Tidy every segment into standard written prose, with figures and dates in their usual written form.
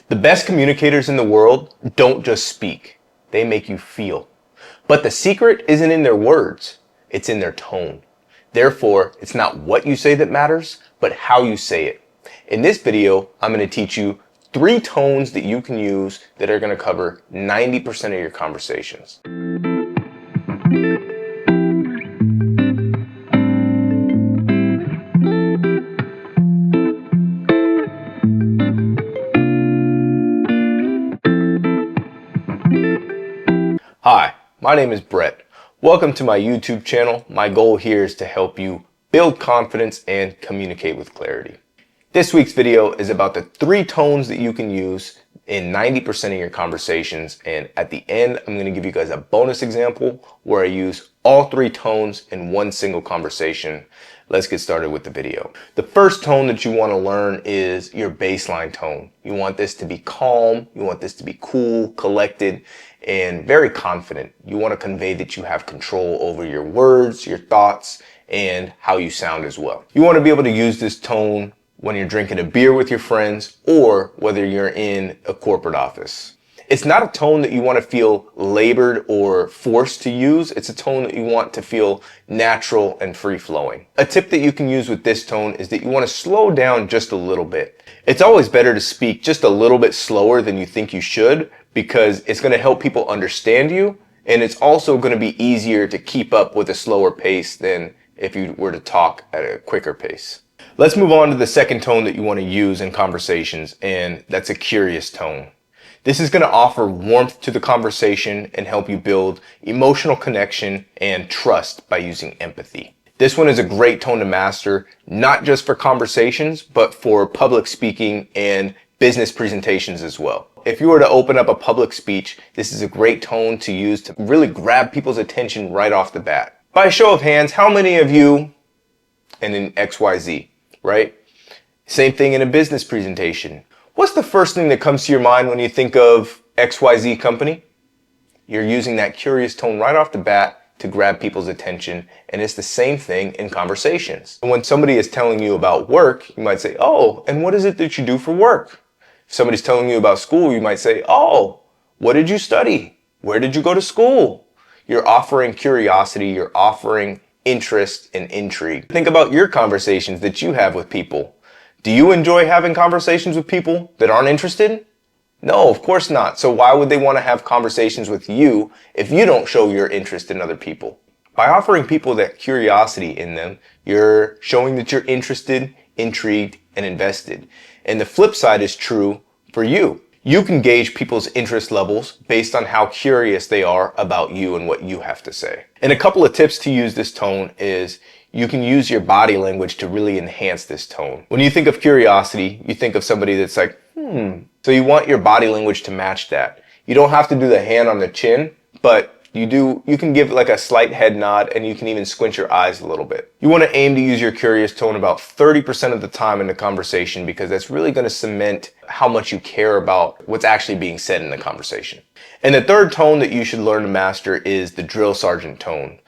The best communicators in the world don't just speak, they make you feel. But the secret isn't in their words, it's in their tone. Therefore, it's not what you say that matters, but how you say it. In this video, I'm going to teach you 3 tones that you can use that are going to cover 90% of your conversations. Hi, my name is Brett. Welcome to my YouTube channel. My goal here is to help you build confidence and communicate with clarity. This week's video is about the 3 tones that you can use in 90% of your conversations, and at the end I'm going to give you guys a bonus example where I use all 3 tones in one single conversation. Let's get started with the video. The first tone that you want to learn is your baseline tone. You want this to be calm, you want this to be cool, collected, and very confident. You want to convey that you have control over your words, your thoughts, and how you sound as well. You want to be able to use this tone when you're drinking a beer with your friends or whether you're in a corporate office. It's not a tone that you want to feel labored or forced to use. It's a tone that you want to feel natural and free-flowing. A tip that you can use with this tone is that you want to slow down just a little bit. It's always better to speak just a little bit slower than you think you should, because it's going to help people understand you, and it's also going to be easier to keep up with a slower pace than if you were to talk at a quicker pace. Let's move on to the second tone that you want to use in conversations, and that's a curious tone. This is going to offer warmth to the conversation and help you build emotional connection and trust by using empathy. This one is a great tone to master, not just for conversations, but for public speaking and business presentations as well. If you were to open up a public speech, this is a great tone to use to really grab people's attention right off the bat. By a show of hands, how many of you, and in XYZ, right? Same thing in a business presentation. What's the first thing that comes to your mind when you think of XYZ company? You're using that curious tone right off the bat to grab people's attention, and it's the same thing in conversations. When somebody is telling you about work, you might say, "Oh, and what is it that you do for work?" If somebody's telling you about school, you might say, "Oh, what did you study? Where did you go to school?" You're offering curiosity, you're offering interest and intrigue. Think about your conversations that you have with people. Do you enjoy having conversations with people that aren't interested? No, of course not. So why would they want to have conversations with you if you don't show your interest in other people? By offering people that curiosity in them, you're showing that you're interested, intrigued, and invested. And the flip side is true for you. You can gauge people's interest levels based on how curious they are about you and what you have to say. And a couple of tips to use this tone is you can use your body language to really enhance this tone. When you think of curiosity, you think of somebody that's like, So you want your body language to match that. You don't have to do the hand on the chin, but you can give like a slight head nod, and you can even squint your eyes a little bit. You want to aim to use your curious tone about 30% of the time in the conversation, because that's really going to cement how much you care about what's actually being said in the conversation. And the third tone that you should learn to master is the drill sergeant tone.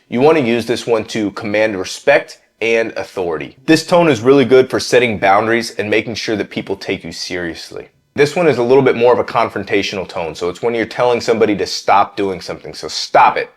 You want to use this one to command respect and authority. This tone is really good for setting boundaries and making sure that people take you seriously. This one is a little bit more of a confrontational tone, so it's when you're telling somebody to stop doing something. So stop it.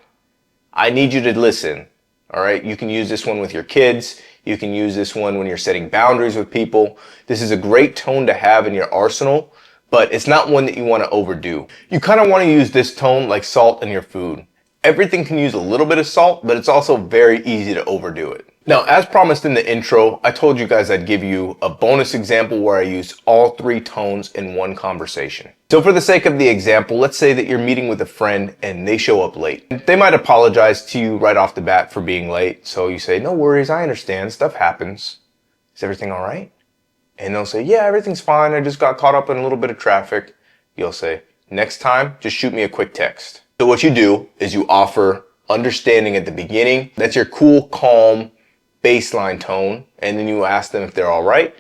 I need you to listen. All right? You can use this one with your kids. You can use this one when you're setting boundaries with people. This is a great tone to have in your arsenal, but it's not one that you want to overdo. You kind of want to use this tone like salt in your food. Everything can use a little bit of salt, but it's also very easy to overdo it. Now, as promised in the intro, I told you guys I'd give you a bonus example where I use all 3 tones in one conversation. So for the sake of the example, let's say that you're meeting with a friend and they show up late. They might apologize to you right off the bat for being late. So you say, "No worries, I understand, stuff happens. Is everything all right?" And they'll say, "Yeah, everything's fine. I just got caught up in a little bit of traffic." You'll say, "Next time, just shoot me a quick text." So what you do is you offer understanding at the beginning. That's your cool, calm baseline tone. And then you ask them if they're all right.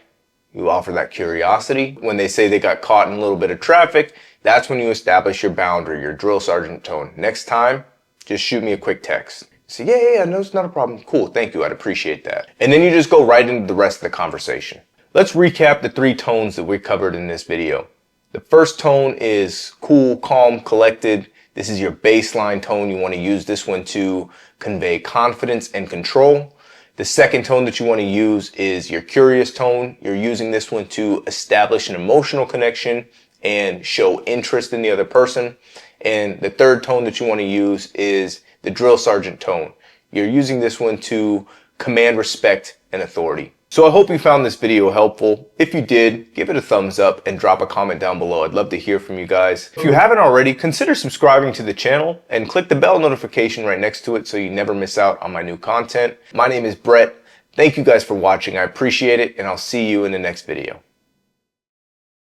You offer that curiosity. When they say they got caught in a little bit of traffic, that's when you establish your boundary, your drill sergeant tone. "Next time, just shoot me a quick text." Say, yeah, no, it's not a problem. Cool, thank you, I'd appreciate that. And then you just go right into the rest of the conversation. Let's recap the 3 tones that we covered in this video. The first tone is cool, calm, collected. This is your baseline tone. You want to use this one to convey confidence and control. The second tone that you want to use is your curious tone. You're using this one to establish an emotional connection and show interest in the other person. And the third tone that you want to use is the drill sergeant tone. You're using this one to command respect and authority. So I hope you found this video helpful. If you did, give it a thumbs up and drop a comment down below. I'd love to hear from you guys. If you haven't already, consider subscribing to the channel and click the bell notification right next to it so you never miss out on my new content. My name is Brett. Thank you guys for watching. I appreciate it, and I'll see you in the next video.